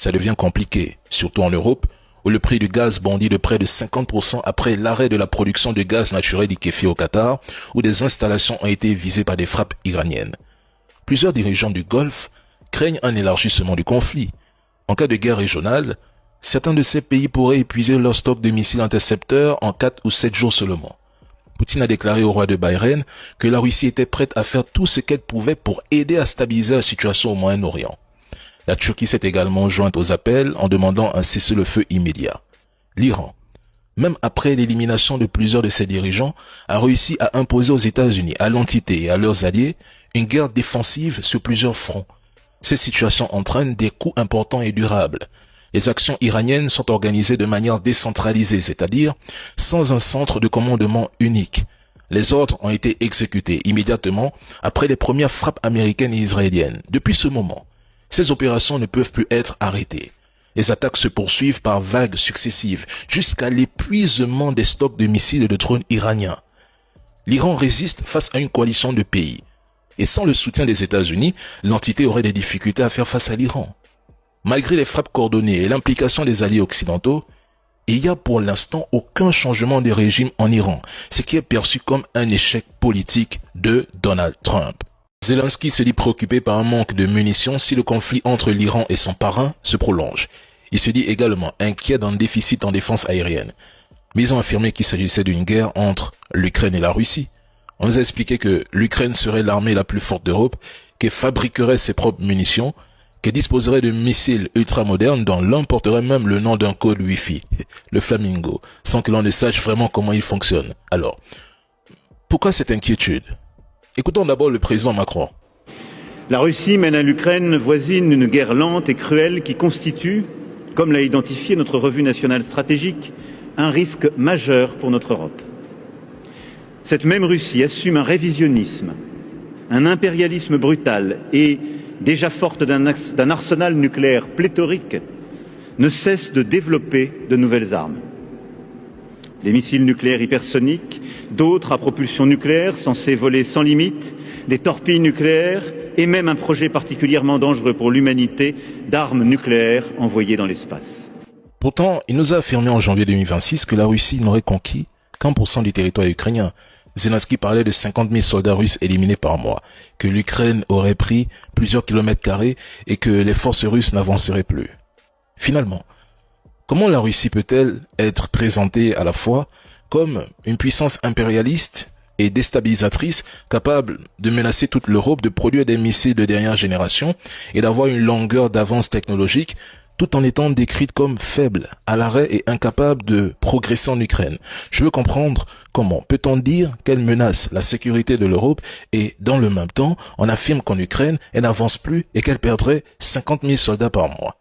Ça devient compliqué, surtout en Europe, où le prix du gaz bondit de près de 50% après l'arrêt de la production de gaz naturel liquéfié au Qatar, où des installations ont été visées par des frappes iraniennes. Plusieurs dirigeants du Golfe craignent un élargissement du conflit. En cas de guerre régionale, certains de ces pays pourraient épuiser leur stock de missiles intercepteurs en 4 ou 7 jours seulement. Poutine a déclaré au roi de Bahreïn que la Russie était prête à faire tout ce qu'elle pouvait pour aider à stabiliser la situation au Moyen-Orient. La Turquie s'est également jointe aux appels en demandant un cessez-le-feu immédiat. L'Iran, même après l'élimination de plusieurs de ses dirigeants, a réussi à imposer aux États-Unis, à l'entité et à leurs alliés une guerre défensive sur plusieurs fronts. Ces situations entraînent des coûts importants et durables. Les actions iraniennes sont organisées de manière décentralisée, c'est-à-dire sans un centre de commandement unique. Les ordres ont été exécutés immédiatement après les premières frappes américaines et israéliennes. Depuis ce moment, ces opérations ne peuvent plus être arrêtées. Les attaques se poursuivent par vagues successives jusqu'à l'épuisement des stocks de missiles et de drones iraniens. L'Iran résiste face à une coalition de pays. Et sans le soutien des États-Unis, l'entité aurait des difficultés à faire face à l'Iran. Malgré les frappes coordonnées et l'implication des alliés occidentaux, il n'y a pour l'instant aucun changement de régime en Iran, ce qui est perçu comme un échec politique de Donald Trump. Zelensky se dit préoccupé par un manque de munitions si le conflit entre l'Iran et son parrain se prolonge. Il se dit également inquiet d'un déficit en défense aérienne. Mais ils ont affirmé qu'il s'agissait d'une guerre entre l'Ukraine et la Russie. On nous a expliqué que l'Ukraine serait l'armée la plus forte d'Europe, qu'elle fabriquerait ses propres munitions, qu'elle disposerait de missiles ultramodernes dont l'un porterait même le nom d'un code Wi-Fi, le Flamingo, sans que l'on ne sache vraiment comment il fonctionne. Alors, pourquoi cette inquiétude? Écoutons d'abord le président Macron. La Russie mène à l'Ukraine voisine une guerre lente et cruelle qui constitue, comme l'a identifié notre revue nationale stratégique, un risque majeur pour notre Europe. Cette même Russie assume un révisionnisme, un impérialisme brutal et, déjà forte d'un arsenal nucléaire pléthorique, ne cesse de développer de nouvelles armes. Des missiles nucléaires hypersoniques, d'autres à propulsion nucléaire censés voler sans limite, des torpilles nucléaires et même un projet particulièrement dangereux pour l'humanité d'armes nucléaires envoyées dans l'espace. Pourtant, il nous a affirmé en janvier 2026 que la Russie n'aurait conquis qu'1% du territoire ukrainien. Zelensky parlait de 50 000 soldats russes éliminés par mois, que l'Ukraine aurait pris plusieurs kilomètres carrés et que les forces russes n'avanceraient plus. Finalement, comment la Russie peut-elle être présentée à la fois comme une puissance impérialiste et déstabilisatrice capable de menacer toute l'Europe, de produire des missiles de dernière génération et d'avoir une longueur d'avance technologique tout en étant décrite comme faible, à l'arrêt et incapable de progresser en Ukraine? Je veux comprendre comment peut-on dire qu'elle menace la sécurité de l'Europe et, dans le même temps, on affirme qu'en Ukraine, elle n'avance plus et qu'elle perdrait 50 000 soldats par mois.